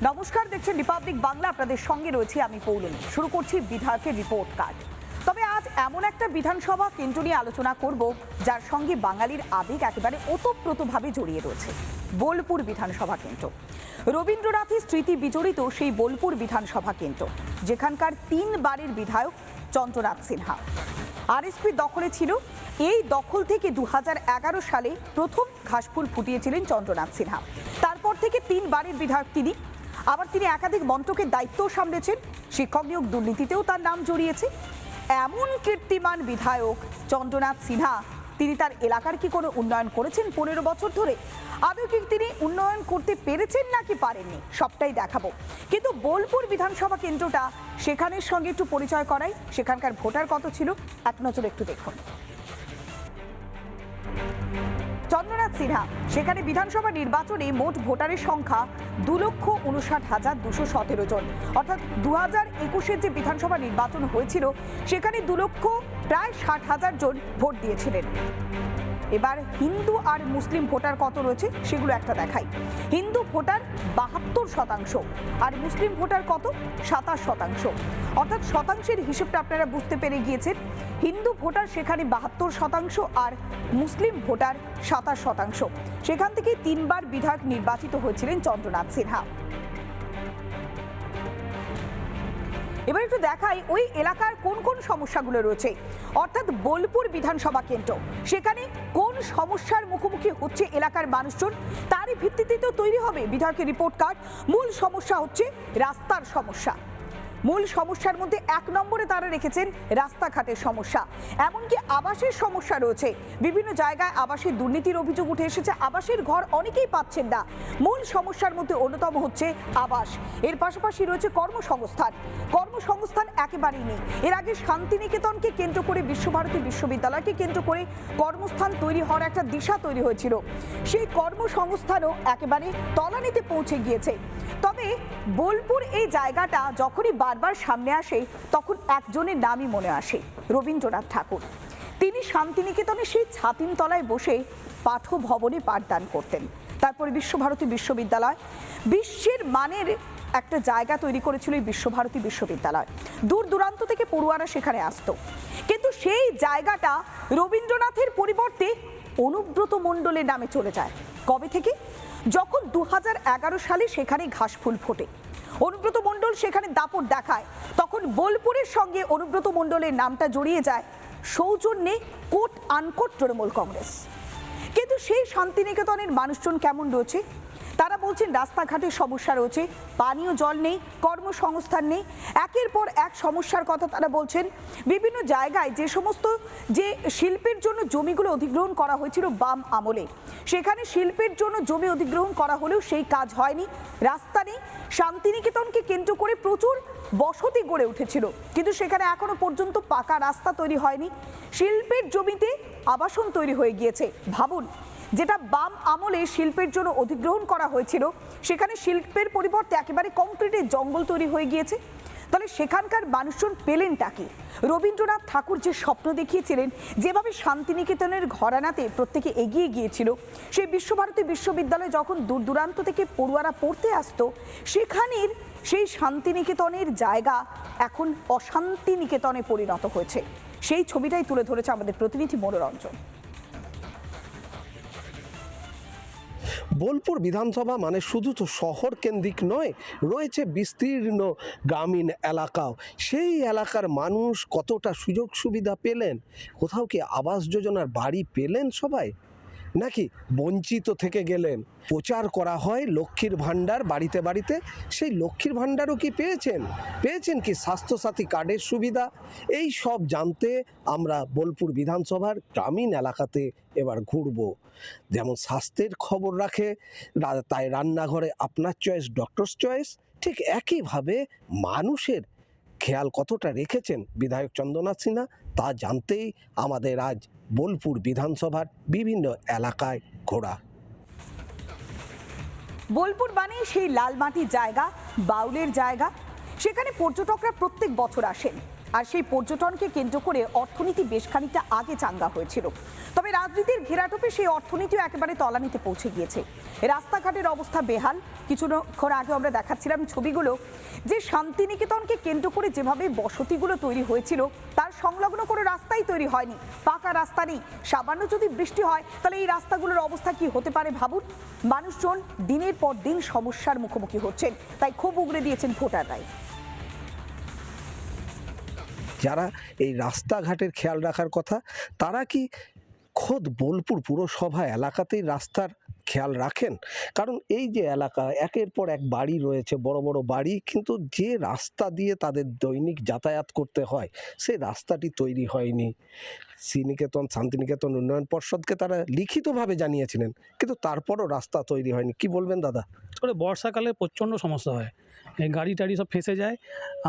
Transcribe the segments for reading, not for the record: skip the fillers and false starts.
নমস্কার, দেখছেন রিপাবলিক বাংলা। আপনাদের সঙ্গে রয়েছি আমি পৌলমী। শুরু করছি বিধায়কের রিপোর্ট কার্ড। তবে আজ এমন একটা বিধানসভা কেন্দ্র নিয়ে আলোচনা করব যার সঙ্গে বাঙালির আবেগ একেবারে ওতপ্রোতভাবে জড়িয়ে রয়েছে। বোলপুর বিধানসভা কেন্দ্র, রবীন্দ্রনাথের স্মৃতি বিজড়িত সেই বোলপুর বিধানসভা কেন্দ্র, যেখানকার 3 বারের বিধায়ক চন্দ্রনাথ সিনহা। আরএসপি দখলে ছিল। এই দখল থেকে 2011 সালে প্রথম ঘাসফুল ফুটিয়েছিলেন চন্দ্রনাথ সিনহা। তারপর থেকে 3 বারের বিধায়ক তিনি। আবার তিনি একাধিক মন্ত্রকের দায়িত্বও সামলেছেন। শিক্ষক নিয়োগ দুর্নীতিতেও তার নাম জড়িয়েছে। এমন কীর্তিমান বিধায়ক চন্দ্রনাথ সিনহা, তিনি তার এলাকার কি কোনো উন্নয়ন করেছেন 15 বছর ধরে? আদৌ কি তিনি উন্নয়ন করতে পেরেছেন নাকি পারেননি, সবটাই দেখাবো। কিন্তু বোলপুর বিধানসভা কেন্দ্রটা, সেখানের সঙ্গে একটু পরিচয় করাই। সেখানকার ভোটার কত ছিল এক নজর একটু দেখুন। চন্দ্রনাথ সিনহা, সেখানে বিধানসভা নির্বাচনে মোট ভোটারের সংখ্যা 2,59,217 জন। অর্থাৎ 2021-এর যে বিধানসভা নির্বাচন হয়েছিল, সেখানে 2,60,000 জন ভোট দিয়েছিলেন। এবার হিন্দু আর মুসলিম ভোটার কত রয়েছে সেগুলো একটা দেখাই। হিন্দু ভোটার 72% আর মুসলিম ভোটার কত? 27%। অর্থাৎ শতাংশের হিসেবটা আপনারা বুঝতে পেরে গিয়েছেন। হিন্দু ভোটার সেখানে 72% আর মুসলিম ভোটার 27%। সেখান থেকে 3 বার বিধায়ক নির্বাচিত হয়েছিলেন চন্দ্রনাথ সিনহা। এবার একটু দেখাই ওই এলাকার কোন কোন সমস্যাগুলো রয়েছে। অর্থাৎ বোলপুর বিধানসভা কেন্দ্র, সেখানে কোন সমস্যার মুখোমুখি হচ্ছে এলাকার মানুষজন, তারই ভিত্তিতে তো তৈরি হবে বিধায়কের রিপোর্ট কার্ড। মূল সমস্যা হচ্ছে রাস্তার সমস্যা। মূল সমস্যার মধ্যে 1 নম্বরে তারা রেখেছেন রাস্তাঘাটের সমস্যা। এমনকি আবাসের সমস্যা রয়েছে। বিভিন্ন জায়গায় আবাসের দুর্নীতির অভিযোগ উঠে এসেছে। আবাসের ঘর অনেকেই পাচ্ছেন না। মূল সমস্যার মধ্যে অন্যতম হচ্ছে আবাস। এর পাশাপাশি রয়েছে কর্মসংস্থান। কর্মসংস্থান একেবারেই নেই। এর আগে শান্তিনিকেতনকে কেন্দ্র করে, বিশ্বভারতী বিশ্ববিদ্যালয়কে কেন্দ্র করে কর্মস্থান তৈরি হওয়ার একটা দিশা তৈরি হয়েছিল। সেই কর্মসংস্থানও একেবারে তলানিতে পৌঁছে গিয়েছে। তবে বোলপুর এই জায়গাটা যখনই বারবার সামনে আসে, তখন একজনের নামই মনে আসে, রবীন্দ্রনাথ ঠাকুর। তিনি শান্তিনিকেতনে সেই ছাতিম তলায় বসে পাঠভবনে পাঠদান করতেন। তারপরে বিশ্বভারতী বিশ্ববিদ্যালয়, বিশ্বের মানের একটা জায়গা তৈরি করেছিল এই বিশ্বভারতী বিশ্ববিদ্যালয়। দূর দূরান্ত থেকে পড়ুয়ারা সেখানে আসতো। কিন্তু সেই জায়গাটা রবীন্দ্রনাথের পরিবর্তে অনুব্রত মণ্ডলের নামে চলে যায়। কবে থেকে? যখন 2011 সালে সেখানে ঘাসফুল ফোটে, অনুব্রত মণ্ডল সেখানে দাপট দেখায়, তখন বোলপুরের সঙ্গে অনুব্রত মণ্ডলের নামটা জড়িয়ে যায় সৌজন্যে কোট আনকোট তৃণমূল কংগ্রেস। কিন্তু সেই শান্তিনিকেতনের মানুষজন কেমন রয়েছে? তারা বলছেন রাস্তাঘাটের সমস্যা রয়েছে, পানীয় জল নেই, কর্মসংস্থান নেই। একের পর এক সমস্যার কথা তারা বলছেন। বিভিন্ন জায়গায় যে সমস্ত যে শিল্পের জন্য জমিগুলো অধিগ্রহণ করা হয়েছিল বাম আমলে, সেখানে শিল্পের জন্য জমি অধিগ্রহণ করা হলেও সেই কাজ হয়নি। রাস্তা নেই। শান্তিনিকেতনকে কেন্দ্র করে প্রচুর বসতি গড়ে উঠেছিল, কিন্তু সেখানে এখনো পর্যন্ত পাকা রাস্তা তৈরি হয়নি। শিল্পের জমিতে আবাসন তৈরি হয়ে গিয়েছে। ভাবুন, যেটা বাম আমলে শিল্পের জন্য অধিগ্রহণ করা হয়েছিল, সেখানে শিল্পের পরিবর্তে একেবারে কংক্রিটের জঙ্গল তৈরি হয়ে গিয়েছে। তাহলে সেখানকার মানুষজন পেলেনটা কি? রবীন্দ্রনাথ ঠাকুর যে স্বপ্ন দেখিয়েছিলেন, যেভাবে শান্তিনিকেতনের ঘরানাতে প্রত্যেকে এগিয়ে গিয়েছিল, সেই বিশ্বভারতী বিশ্ববিদ্যালয়ে যখন দূর দূরান্ত থেকে পড়ুয়ারা পড়তে আসতো, সেখানের সেই শান্তিনিকেতনের জায়গা এখন অশান্তিনিকেতনে পরিণত হয়েছে। সেই ছবিটাই তুলে ধরেছে আমাদের প্রতিনিধি মনোরঞ্জন। বোলপুর বিধানসভা মানে শুধু তো শহর কেন্দ্রিক নয়, রয়েছে বিস্তীর্ণ গ্রামীণ এলাকাও। সেই এলাকার মানুষ কতটা সুযোগ সুবিধা পেলেন? কোথাও কি আবাস যোজনার বাড়ি পেলেন সবাই, নাকি বঞ্চিত থেকে গেলেন? প্রচার করা হয় লক্ষ্মীর ভাণ্ডার বাড়িতে বাড়িতে, সেই লক্ষ্মীর ভাণ্ডারও কি পেয়েছেন কি স্বাস্থ্যসাথী কার্ডের সুবিধা? এই সব জানতে আমরা বোলপুর বিধানসভার গ্রামীণ এলাকাতে এবার ঘুরব। যেমন স্বাস্থ্যের খবর রাখে, তাই রান্নাঘরে আপনার চয়েস ডক্টরস চয়েস, ঠিক একইভাবে মানুষের খেয়াল কতটা রেখেছেন বিধায়ক চন্দ্রনাথ সিনহা, তা জানতেই আমাদের আজ বোলপুর বিধানসভার বিভিন্ন এলাকায় ঘোরা। বোলপুর মানে সেই লাল মাটির জায়গা, বাউলের জায়গা। সেখানে পর্যটকরা প্রত্যেক বছর আসেন। আর সেই পর্যটনকে কেন্দ্র করে অর্থনীতি বেশ খানিকটা আগে চাঙ্গা হয়েছিল। তবে রাজনীতির ঘেরাটোপে সেই অর্থনীতিও একেবারে তলানিতে পৌঁছে গিয়েছে। রাস্তাঘাটের অবস্থা বেহাল। কিছুক্ষণ আগে আমরা দেখাচ্ছিলাম ছবিগুলো, যে শান্তিনিকেতনকে কেন্দ্র করে যেভাবে বসতিগুলো তৈরি হয়েছিল তার সংলগ্ন কোনো রাস্তাই তৈরি হয়নি, পাকা রাস্তা নেই। সামান্য যদি বৃষ্টি হয় তাহলে এই রাস্তাগুলোর অবস্থা কি হতে পারে ভাবুন। মানুষজন দিনের পর দিন সমস্যার মুখোমুখি হচ্ছেন, তাই ক্ষোভ উগরে দিয়েছেন ভোটাররাই। যারা এই রাস্তাঘাটের খেয়াল রাখার কথা, তারা কি খোদ বোলপুর পুরসভা এলাকাতেই রাস্তার খেয়াল রাখেন? কারণ এই যে এলাকা, একের পর এক বাড়ি রয়েছে, বড় বড় বাড়ি, কিন্তু যে রাস্তা দিয়ে তাদের দৈনিক যাতায়াত করতে হয় সে রাস্তাটি তৈরি হয়নি। শান্তিনিকেতন উন্নয়ন পর্ষদকে তারা লিখিতভাবে জানিয়েছিলেন, কিন্তু তারপরও রাস্তা তৈরি হয়নি। কি বলবেন দাদা? করে বর্ষাকালে প্রচণ্ড সমস্যা হয়, এই গাড়ি টাড়ি সব ফেঁসে যায়।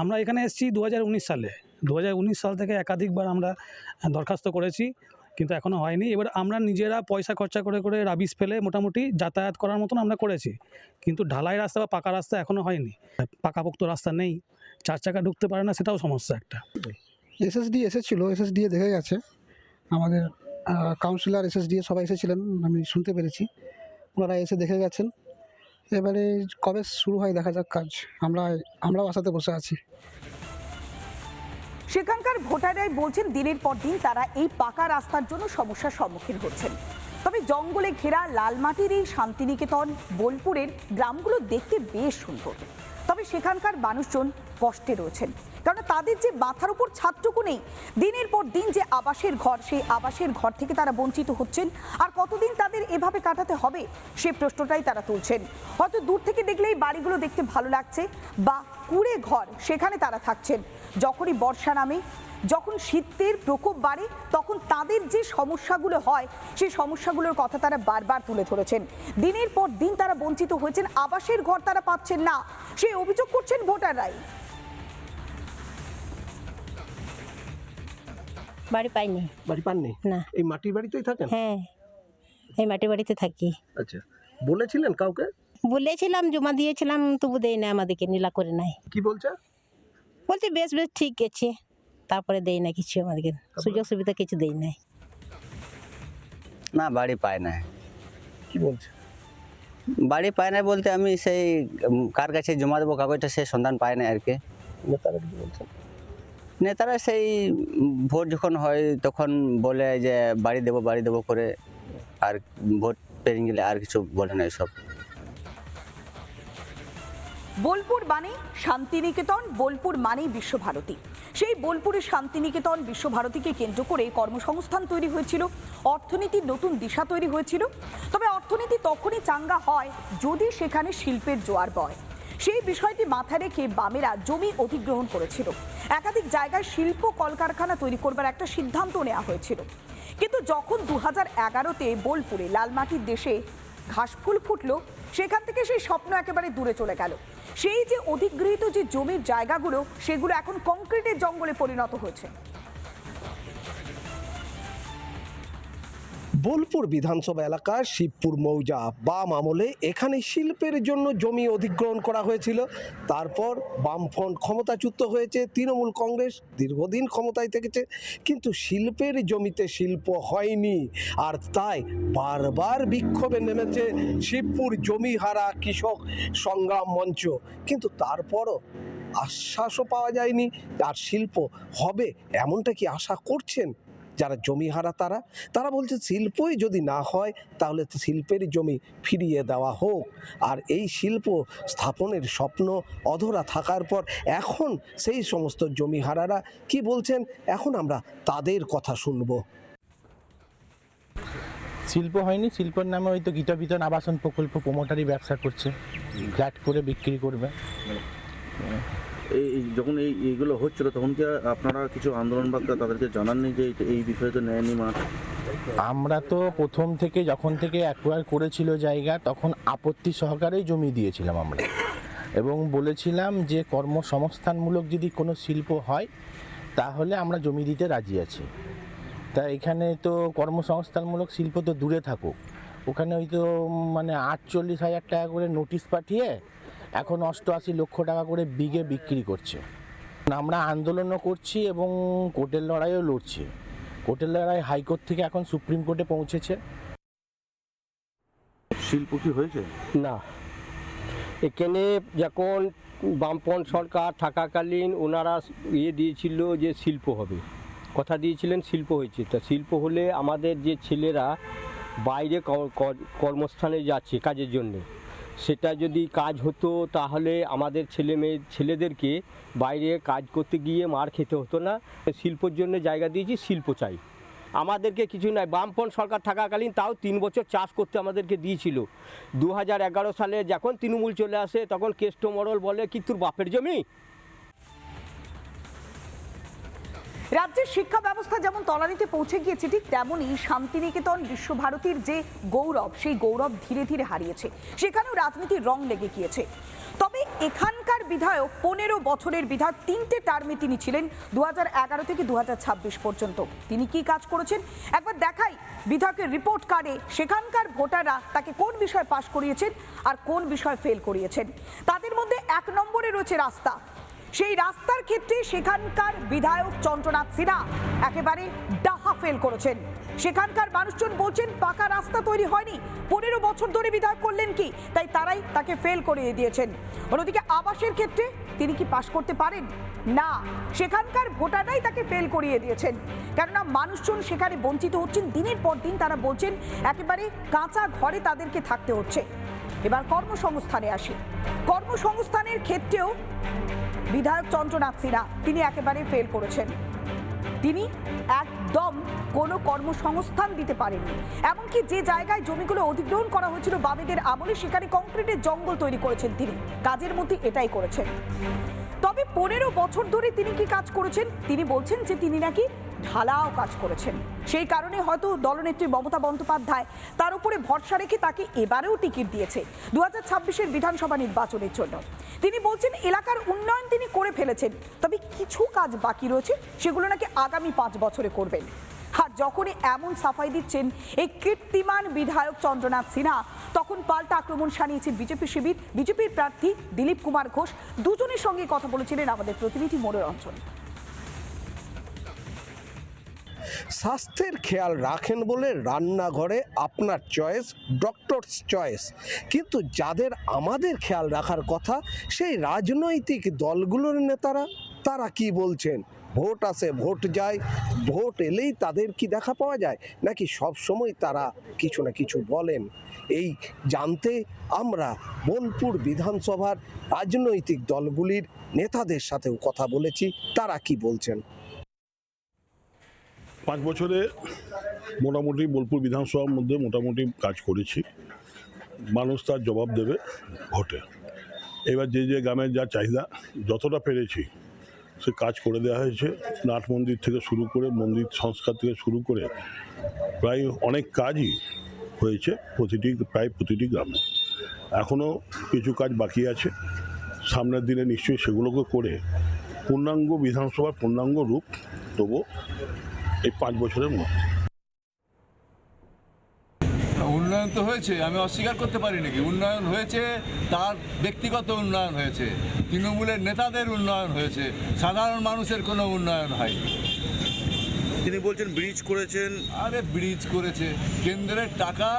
আমরা এখানে এসেছি 2019 সালে। 2019 সাল থেকে একাধিকবার আমরা দরখাস্ত করেছি, কিন্তু এখনও হয়নি। এবার আমরা নিজেরা পয়সা খরচা করে করে রাবিশ ফেলে মোটামুটি যাতায়াত করার মতন আমরা করেছি, কিন্তু ঢালাই রাস্তা বা পাকা রাস্তা এখনও হয়নি। পাকাপোক্ত রাস্তা নেই, 4 চাকা ঢুকতে পারে না, সেটাও সমস্যা একটা। এসএসডি এসেছিল, এসএসডি দেখে গেছে, আমাদের কাউন্সিলর এসএসডি সবাই এসেছিলেন, আমি শুনতে পেরেছি, ওনারা এসে দেখে গেছেন। এবারে কবে শুরু হয় দেখা যাক কাজ, আমরাও আশাতে বসে আছি। সেখানকার ভোটাররাই বলছেন দিনের পর দিন তারা এই পাকা রাস্তার জন্য সমস্যার সম্মুখীন হচ্ছেন। তবে জঙ্গলে ঘেরা লালমাটির এই শান্তিনিকেতন বোলপুরের গ্রামগুলো দেখতে বেশ সুন্দর, তবে সেখানকার মানুষজন কষ্টে রয়েছেন, কারণ তাদের যে মাথার উপর ছাদটুকু নেই। দিনের পর দিন যে আবাসের ঘর, সেই আবাসের ঘর থেকে তারা বঞ্চিত হচ্ছেন। আর কতদিন তাদের এভাবে কাটাতে হবে সে প্রশ্নটাই তারা তুলছেন। হয়তো দূর থেকে দেখলেই বাড়িগুলো দেখতে ভালো লাগছে, বা কুড়ে ঘর, সেখানে তারা থাকছেন। যখনই বর্ষা নামে, যখন শীতের প্রকোপ বাড়ে, তখন তাদের যে সমস্যাগুলো হয় সেই সমস্যাগুলোর কথা তারা বারবার তুলে ধরেছেন। দিনের পর দিন তারা বঞ্চিত হয়েছেন, আবাসের ঘর তারা পাচ্ছেন না, সেই অভিযোগ করছেন ভোটাররাই। বাড়ি পাইনি। বাড়ি পাননি? না। এই মাটির বাড়িতেই থাকেন? হ্যাঁ, এই মাটির বাড়িতে থাকি। আচ্ছা, বলেছিলেন কাউকে? বলেছিলাম, জমা দিয়েছিলাম, তবু দেয় না, আমাদেরকে নীলা করে নাই। কি বলছে? বলছে বেশ বেশ ঠিক গেছে, তারপরে দেয় না কিছু, আমাদেরকে সুযোগ সুবিধা কিছু দেয় নাই। না, বাড়ি পায় না। কি বলছে? বাড়ি পায় না বলতে আমি সেই কার কাছে জমা দেবো কাগজটা, সে সন্ধান পায় না আর কি। নেতারা কি বলছেন? নেতারা সেই ভোট যখন হয় তখন বলে যে বাড়ি দেবো করে, আর ভোট পেরিয়ে গেলে আর কিছু বলে না এসব। বোলপুর মানে শান্তিনিকেতন, বোলপুর মানেই বিশ্বভারতী। সেই বোলপুরের শান্তিনিকেতন বিশ্বভারতীকে কেন্দ্র করে কর্মসংস্থান তৈরি হয়েছিল, অর্থনীতির নতুন দিশা তৈরি হয়েছিল। তবে অর্থনীতি তখনই চাঙ্গা হয় যদি সেখানে শিল্পের জোয়ার বয়। সেই বিষয়টি মাথায় রেখে বামেরা জমি অধিগ্রহণ করেছিল। একাধিক জায়গায় শিল্প কলকারখানা তৈরি করবার একটা সিদ্ধান্ত নেওয়া হয়েছিল। কিন্তু যখন 2011-তে বোলপুরে লালমাটির দেশে ঘাসফুল ফুটলো, সেখান থেকে সেই স্বপ্ন একেবারে দূরে চলে গেল। সেই যে অধিগৃহীত যে জমির জায়গাগুলো, সেগুলো এখন কংক্রিটের জঙ্গলে পরিণত হয়েছে। বোলপুর বিধানসভা এলাকার শিবপুর মৌজা বাম আমলে এখানে শিল্পের জন্য জমি অধিগ্রহণ করা হয়েছিল। তারপর বামফ্রন্ট ক্ষমতাচ্যুত হয়েছে, তৃণমূল কংগ্রেস দীর্ঘদিন ক্ষমতায় থেকেছে, কিন্তু শিল্পের জমিতে শিল্প হয়নি। আর তাই বারবার বিক্ষোভে নেমেছে শিবপুর জমিহারা কৃষক সংগ্রাম মঞ্চ, কিন্তু তারপরও আশ্বাসও পাওয়া যায়নি। আর শিল্প হবে এমনটা কি আশা করছেন যারা জমিহারা? তারা বলছে শিল্পই যদি না হয় তাহলে শিল্পের জমি ফিরিয়ে দেওয়া হোক। আর এই শিল্প স্থাপনের স্বপ্ন অধরা থাকার পর এখন সেই সমস্ত জমিহারারা কি বলছেন, এখন আমরা তাদের কথা শুনব। শিল্প হয়নি, শিল্পের নামে হয়তো গীতা বিতান আবাসন প্রকল্প প্রমোটারি ব্যবসা করছে, ফ্ল্যাট করে বিক্রি করবে। এই যখন এইগুলো হচ্ছিল তখন কি আপনারা কিছু আন্দোলন বা তাদেরকে জানাননি যে এই বিষয়ে তো নেয়নি মাঠ? আমরা তো প্রথম থেকে যখন থেকে অ্যাকোয়ার করেছিল জায়গা, তখন আপত্তি সহকারেই জমি দিয়েছিলাম আমরা, এবং বলেছিলাম যে কর্মসংস্থানমূলক যদি কোনো শিল্প হয় তাহলে আমরা জমি দিতে রাজি আছি। তা এখানে তো কর্মসংস্থানমূলক শিল্প তো দূরে থাকুক, ওখানে হয়তো 48,000 টাকা করে নোটিশ পাঠিয়ে এখন 88 লক্ষ টাকা করে বিঘে বিক্রি করছে। আমরা আন্দোলনও করছি এবং কোর্টের লড়াইও লড়ছি। কোর্টের লড়াই হাইকোর্ট থেকে এখন সুপ্রিম কোর্টে পৌঁছেছে। শিল্প কি হয়েছে? না, এখানে যখন বামপন্থ সরকার থাকাকালীন ওনারা দিয়েছিল যে শিল্প হবে, কথা দিয়েছিলেন শিল্প হয়েছে। তা শিল্প হলে আমাদের যে ছেলেরা বাইরে কর্মস্থানে যাচ্ছে কাজের জন্যে, সেটা যদি কাজ হতো তাহলে আমাদের ছেলেদেরকে বাইরে কাজ করতে গিয়ে মার খেতে হতো না। শিল্পর জন্য জায়গা দিয়েছি, শিল্প চাই আমাদেরকে, কিছু নাই। বামপন্থ সরকার থাকাকালীন তাও 3 বছর চাষ করতে আমাদেরকে দিয়েছিল। 2011 সালে যখন তৃণমূল চলে আসে তখন কেষ্ট মরল বলে কি তোর বাপের জমি। রাজ্যের শিক্ষা ব্যবস্থা যেমন তলানিতে পৌঁছে গিয়েছে, ঠিক তেমনই শান্তিনিকেতন বিশ্বভারতীর যে গৌরব, সেই গৌরব ধীরে ধীরে হারিয়েছে। সেখানেও রাজনীতির রং লেগে গিয়েছে। তবে এখানকার বিধায়ক 15 বছরের বিধায়ক, 3টে টার্মে তিনি ছিলেন 2011 থেকে 2026 পর্যন্ত। তিনি কি কাজ করেছেন একবার দেখাই বিধায়কের রিপোর্ট কার্ডে। সেখানকার ভোটাররা তাকে কোন বিষয়ে পাশ করিয়েছেন আর কোন বিষয়ে ফেল করিয়েছেন। তাদের মধ্যে 1 নম্বরে রয়েছে রাস্তা। সেই রাস্তার ক্ষেত্রে সেখানকার বিধায়ক চন্দ্রনাথ সিনহা একেবারে ডাহা ফেল করেছেন। সেখানকার মানুষজন বলছেন পাকা রাস্তা তৈরি হয়নি, 15 বছর ধরে বিধায়ক করলেন কি, তাই তারাই তাকে ফেল করিয়ে দিয়েছেন। অন্যদিকে আবাসের ক্ষেত্রে তিনি কি পাশ করতে পারেন? না, সেখানকার ভোটাররাই তাকে ফেল করিয়ে দিয়েছেন। কেননা মানুষজন সেখানে বঞ্চিত হচ্ছেন দিনের পর দিন। তারা বলছেন একেবারে কাঁচা ঘরে তাদেরকে থাকতে হচ্ছে। এবার কর্মসংস্থানে আসি। কর্মসংস্থানের ক্ষেত্রেও বিধায়ক চন্দ্রনাথ সিনহা তিনি একেবারে ফেল করেছেন। তিনি একদম কোনো কর্মসংস্থান দিতে পারেননি। এমনকি যে জায়গায় জমিগুলো অধিগ্রহণ করা হয়েছিল বামেদের আমলে, সেখানে কংক্রিটের জঙ্গল তৈরি করেছেন তিনি। কাজের মধ্যে এটাই করেছেন। তবে 15 বছর ধরে তিনি কি কাজ করেছেন? তিনি বলছেন যে তিনি নাকি ঢালাও কাজ করেছেন। সেই কারণে হয়তো দলনেত্রী মমতা বন্দ্যোপাধ্যায় তার উপরে ভরসা রেখে তাকে এবারেও টিকিট দিয়েছে 2026-এর বিধানসভা নির্বাচনের জন্য। তিনি বলছেন এলাকার উন্নয়ন তিনি করে ফেলেছেন, তবে কিছু কাজ বাকি রয়েছে, সেগুলো নাকি আগামী 5 বছরে করবেন। আর যখনই এমন সাফাই দিচ্ছেন এই কীর্তিমান বিধায়ক চন্দ্রনাথ সিনহা, তখন পাল্টা আক্রমণ শানিয়েছেন বিজেপি শিবির। বিজেপির প্রার্থী দিলীপ কুমার ঘোষ দুজনের সঙ্গে কথা বলেছিলেন আমাদের প্রতিনিধি মনোরঞ্জন। স্বাস্থ্যের খেয়াল রাখেন বলে রান্নাঘরে আপনার চয়েস, ডক্টরস চয়েস। কিন্তু যাদের আমাদের খেয়াল রাখার কথা, সেই রাজনৈতিক দলগুলোর নেতারা, তারা কি বলছেন? ভোট আসে ভোট যায়, ভোট এলেই তাদের কি দেখা পাওয়া যায়, নাকি সব সময় তারা কিছু না কিছু বলেন? এই জানতে আমরা বোলপুর বিধানসভার রাজনৈতিক দলগুলির নেতাদের সাথেও কথা বলেছি। তারা কি বলছেন? 5 বছরে মোটামুটি বোলপুর বিধানসভার মধ্যে মোটামুটি কাজ করেছি। মানুষ তার জবাব দেবে ভোটে। এবার যে যে গ্রামের যা চাহিদা যতটা পেরেছি সে কাজ করে দেওয়া হয়েছে। নাট মন্দির থেকে শুরু করে, মন্দির সংস্কার থেকে শুরু করে প্রায় অনেক কাজই হয়েছে প্রায় প্রতিটি গ্রামে। এখনও কিছু কাজ বাকি আছে, সামনের দিনে নিশ্চয়ই সেগুলোকে করে পূর্ণাঙ্গ বিধানসভার পূর্ণাঙ্গ রূপ দেবো এই 5 বছরের মধ্যে। উন্নয়ন তো হয়েছে, আমি অস্বীকার করতে পারি নাকি? উন্নয়ন হয়েছে, তার ব্যক্তিগত উন্নয়ন হয়েছে, তৃণমূলের নেতাদের উন্নয়ন হয়েছে, সাধারণ মানুষের কোনো উন্নয়ন হয়নি। তিনি বলছেন ব্রিজ করেছেন। আরে ব্রিজ করেছে, কেন্দ্রের টাকা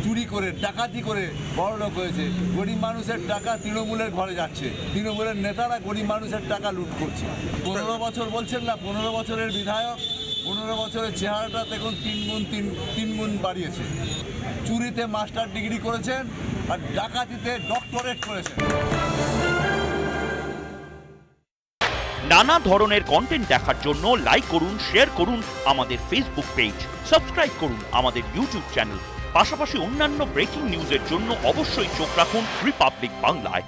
চুরি করে, ডাকাতি করে বড়লোক হয়েছে। গরিব মানুষের টাকা তৃণমূলের ঘরে যাচ্ছে, তৃণমূলের নেতারা গরিব মানুষের টাকা লুট করছে। 15 বছর বলছেন না, 15 বছরের বিধায়ক, 15 বছরের চেহারাটা দেখুন 3 গুণ বাড়িয়েছে। চুরিতে মাস্টার ডিগ্রি করেছেন আর ডাকাতিতে ডক্টরেট করেছেন। নানা ধরনের কন্টেন্ট দেখার জন্য লাইক করুন, শেয়ার করুন আমাদের ফেসবুক পেজ, সাবস্ক্রাইব করুন আমাদের ইউটিউব চ্যানেল। পাশাপাশি অন্যান্য ব্রেকিং নিউজের জন্য অবশ্যই চোখ রাখুন রিপাবলিক বাংলায়।